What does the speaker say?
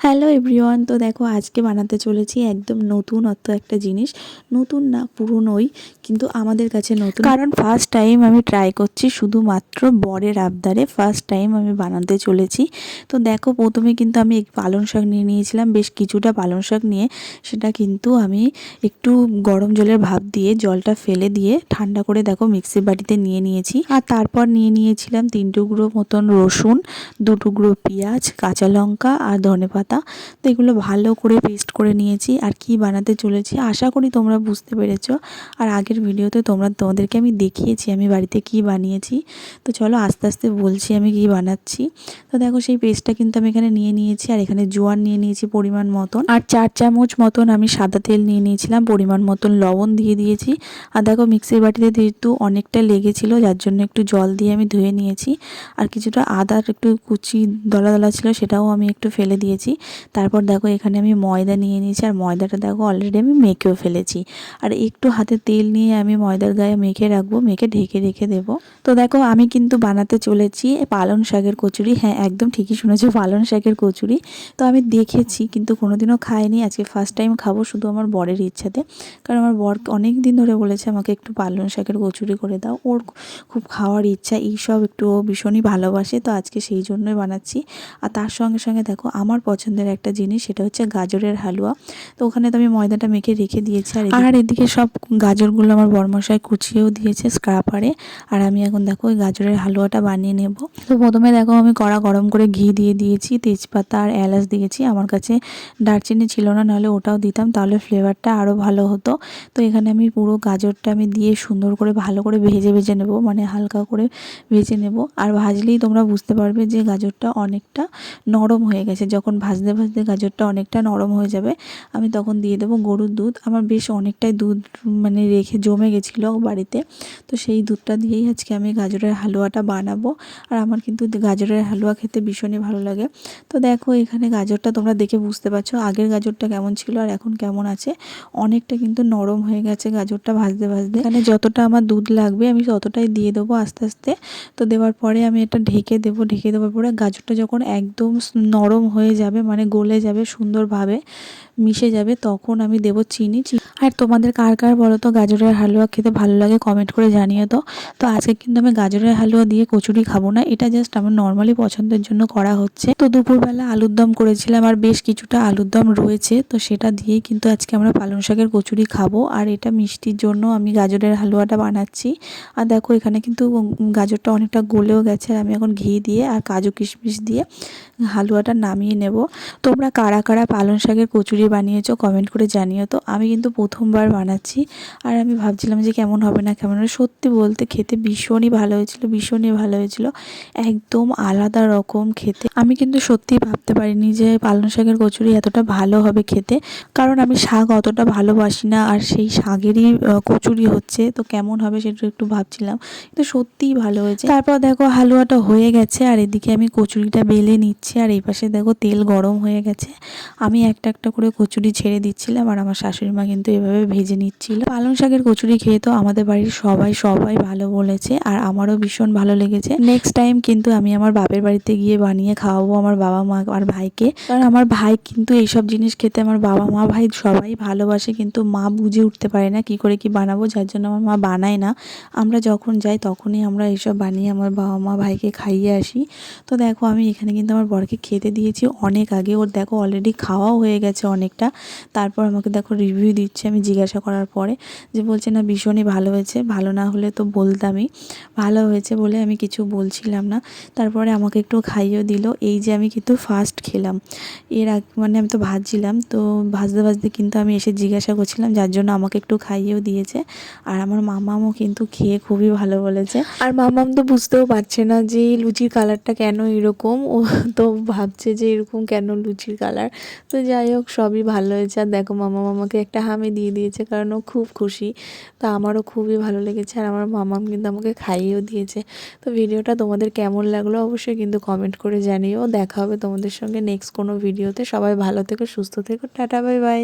Hello everyone, তো দেখো আজকে বানাতে চলেছি একদম নতুনত্ব একটা জিনিস। নতুন না, পুরনোই, কিন্তু আমাদের কাছে নতুন, কারণ ফার্স্ট টাইম আমি ট্রাই করছি। শুধুমাত্র বরের আবদারে ফার্স্ট টাইম আমি বানাতে চলেছি। তো দেখো, প্রথমে কিন্তু আমি পালং শাক নিয়ে নিয়েছিলাম, বেশ কিছুটা পালং শাক নিয়ে সেটা কিন্তু আমি একটু গরম জলের ভাপ দিয়ে জলটা ফেলে দিয়ে ঠান্ডা করে দেখো মিক্সির বাটিতে নিয়ে নিয়েছি। আর তারপর নিয়ে নিয়েছিলাম 3 টুকরো মতন রসুন, 2 টুকরো পেঁয়াজ, কাঁচা লঙ্কা আর ধনেপাতা। তো এগুলো ভালো করে পেস্ট করে নিয়েছি। আর কি বানাতে চলেছি আশা করি তোমরা বুঝতে পেরেছো। আর আগের ভিডিওতে তোমাদেরকে আমি দেখিয়েছি আমি বাড়িতে কি বানিয়েছি। তো চলো আস্তে আস্তে বলছি আমি কি বানাচ্ছি। তো দেখো, সেই পেস্টটা কিন্তু আমি এখানে নিয়ে নিয়েছি। আর এখানে জোয়ান নিয়ে নিয়েছি পরিমাণ মতন, আর 4 চামচ মতন আমি সাদা তেল নিয়ে নিয়েছিলাম, পরিমাণ মতন লবণ দিয়ে দিয়েছি। আর দেখো মিক্সির বাটিতে যেহেতু অনেকটা লেগেছিল, যার জন্য একটু জল দিয়ে আমি ধুয়ে নিয়েছি। আর কিছুটা আদার একটু কুচি দলা দলা ছিল, সেটাও আমি একটু ফেলে দিয়েছি। তারপর দেখো এখানে আমি ময়দা নিয়ে নিয়েছি। আর ময়দাটা দেখো অলরেডি আমি মেখেও ফেলেছি। আর একটু হাতে তেল নিয়ে আমি ময়দার গায়ে মেখে রাখবো, মেখে ঢেকে রেখে দেবো। তো দেখো আমি কিন্তু বানাতে চলেছি পালং শাকের কচুরি। হ্যাঁ, একদম ঠিকই শুনেছো, পালং শাকের কচুরি। তো আমি দেখেছি কিন্তু কোনোদিনও খাইনি, আজকে ফার্স্ট টাইম খাবো, শুধু আমার বরের ইচ্ছাতে। কারণ আমার বর অনেক দিন ধরে বলেছে আমাকে একটু পালং শাকের কচুরি করে দাও, ওর খুব খাওয়ার ইচ্ছা, এইসব একটু ও ভীষণই ভালোবাসে। তো আজকে সেই জন্যই বানাচ্ছি। আর তার সঙ্গে সঙ্গে দেখো আমার পছন্দের একটা জিনিস, সেটা হচ্ছে গাজরের হালুয়া। তো ওখানে তো আমি ময়দাটা মেখে রেখে দিয়েছি। আর এদিকে সব গাজরগুলো আমার বরমশাই কুচিয়েও দিয়েছে স্ক্রাপারে। আর আমি এখন দেখো ওই গাজরের হালুয়াটা বানিয়ে নেব। তো প্রথমে দেখো আমি কড়া গরম করে ঘি দিয়ে দিয়েছি, তেজপাতা আর এলাচ দিয়েছি। আমার কাছে দারচিনি ছিল না, নাহলে ওটাও দিতাম, তাহলে ফ্লেভারটা আরও ভালো হতো। তো এখানে আমি পুরো গাজরটা আমি দিয়ে সুন্দর করে ভালো করে ভেজে ভেজে নেব, মানে হালকা করে ভেজে নেব। আর ভাজলেই তোমরা বুঝতে পারবে যে গাজরটা অনেকটা নরম হয়ে গেছে। যখন ভাজতে ভাজতে গাজরটা অনেকটা নরম হয়ে যাবে, আমি তখন দিয়ে দেবো গরুর দুধ। আমার বেশ অনেকটাই দুধ মানে রেখে জমে গেছিলো বাড়িতে। তো সেই দুধটা দিয়েই আজকে আমি গাজরের হালুয়াটা বানাবো। আর আমার কিন্তু গাজরের হালুয়া খেতে ভীষণই ভালো লাগে। তো দেখো এখানে গাজরটা তোমরা দেখে বুঝতে পারছো আগের গাজরটা কেমন ছিল আর এখন কেমন আছে। অনেকটা কিন্তু নরম হয়ে গেছে গাজরটা ভাজতে ভাজতে। এখানে যতটা আমার দুধ লাগবে আমি ততটাই দিয়ে দেবো আস্তে আস্তে। তো দেওয়ার পরে আমি এটা ঢেকে দেবো। ঢেকে দেওয়ার পরে গাজরটা যখন একদম নরম হয়ে যাবে, মানে গলে যাবে, সুন্দরভাবে মিশে যাবে, তখন আমি দেবো চিনি। আর তোমাদের কার কার বলো তো গাজরের হালুয়া খেতে ভালো লাগে, কমেন্ট করে জানিয়ে তো। তো আজকে কিন্তু আমি গাজরের হালুয়া দিয়ে কচুরি খাবো না, এটা জাস্ট আমার নর্মালি পছন্দের জন্য করা হচ্ছে। তো দুপুরবেলা আলুর দম করেছিলাম, আর বেশ কিছুটা আলুর দম রয়েছে, তো সেটা দিয়েই কিন্তু আজকে আমরা পালং শাকের কচুরি খাবো। আর এটা মিষ্টির জন্য আমি গাজরের হালুয়াটা বানাচ্ছি। আর দেখো এখানে কিন্তু গাজরটা অনেকটা গলেও গেছে। আর আমি এখন ঘি দিয়ে আর কাজু কিশমিশ দিয়ে হালুয়াটা নামিয়ে নেব। তোমরা কারা কারা পালং শাকের কচুরি বানিয়েছো কমেন্ট করে জানিও তো। আমি কিন্তু প্রথমবার বানাচ্ছি, আর আমি ভাবছিলাম যে কেমন হবে না কেমন হবে। সত্যি বলতে খেতে ভীষণই ভালো হয়েছিল, ভীষণই ভালো হয়েছিল, একদম আলাদা রকম খেতে। আমি কিন্তু সত্যিই ভাবতে পারিনি যে পালং শাকের কচুরি এতটা ভালো হবে খেতে, কারণ আমি শাক অতটা ভালোবাসি না। আর সেই শাকেরই কচুরি হচ্ছে, তো কেমন হবে সেটা একটু ভাবছিলাম, কিন্তু সত্যিই ভালো হয়েছে। তারপর দেখো হালুয়াটা হয়ে গেছে, আর এদিকে আমি কচুরিটা বেলে নিচ্ছি। আর এই পাশে দেখো তেল গরম হয়ে গেছে, আমি একটা একটা করে কচুরি ছেড়ে দিচ্ছিলাম। আর আমার শাশুড়ি মা কিন্তু এভাবে ভেজে নিচ্ছিল। পালং শাকের কচুরি খেয়ে তো আমাদের বাড়ির সবাই ভালো বলেছে, আর আমারও ভীষণ ভালো লেগেছে। নেক্সট টাইম কিন্তু আমি আমার বাপের বাড়িতে গিয়ে বানিয়ে খাওয়াবো আমার বাবা মা আর ভাইকে, কারণ আমার ভাই কিন্তু এইসব জিনিস খেতে আমার বাবা মা ভাই সবাই ভালোবাসে, কিন্তু মা বুঝে উঠতে পারে না কি করে কি বানাবো, যার জন্য আমার মা বানায় না। আমরা যখন যাই তখনই আমরা এইসব বানিয়ে আমার বাবা মা ভাইকে খাইয়ে আসি। তো দেখো আমি এখানে কিন্তু আমার বরকে খেতে দিয়েছি অনেক আগে, ওর দেখো অলরেডি খাওয়াও হয়ে গেছে অনেকটা। তারপর আমাকে দেখো রিভিউ দিচ্ছে আমি জিজ্ঞাসা করার পরে, যে বলছে না ভীষণই ভালো হয়েছে, ভালো না হলে তো বলতামই, ভালো হয়েছে বলে আমি কিছু বলছিলাম না। তারপরে আমাকে একটু খাইয়েও দিল। এই যে আমি কিন্তু ফার্স্ট খেলাম, এর আগে মানে আমি তো ভাজছিলাম, তো ভাজতে ভাজতে কিন্তু আমি এসে জিজ্ঞাসা করছিলাম, যার জন্য আমাকে একটু খাইয়েও দিয়েছে। আর আমার মামামও কিন্তু খেয়ে খুবই ভালো বলেছে। আর মামাম তো বুঝতেও পারছে না যে এই লুচির কালারটা কেন এরকম, ও তো ভাবছে যে এরকম কেন লুচির কালার। তো যাই হোক সবই ভালো হয়েছে। আর দেখো মামাম আমাকে একটা হামি দিয়ে দিয়েছে, কারণ ও খুব খুশি। তা আমারও খুবই ভালো লেগেছে, আর আমার মামাম কিন্তু আমাকে খাইয়েও দিয়েছে। তো ভিডিওটা তোমাদের কেমন লাগলো অবশ্যই কিন্তু কমেন্ট করে জানিও। দেখা হবে তোমাদের সঙ্গে নেক্সট কোনো ভিডিওতে। সবাই ভালো থেকো, সুস্থ থেকো, টাটা বাই বাই।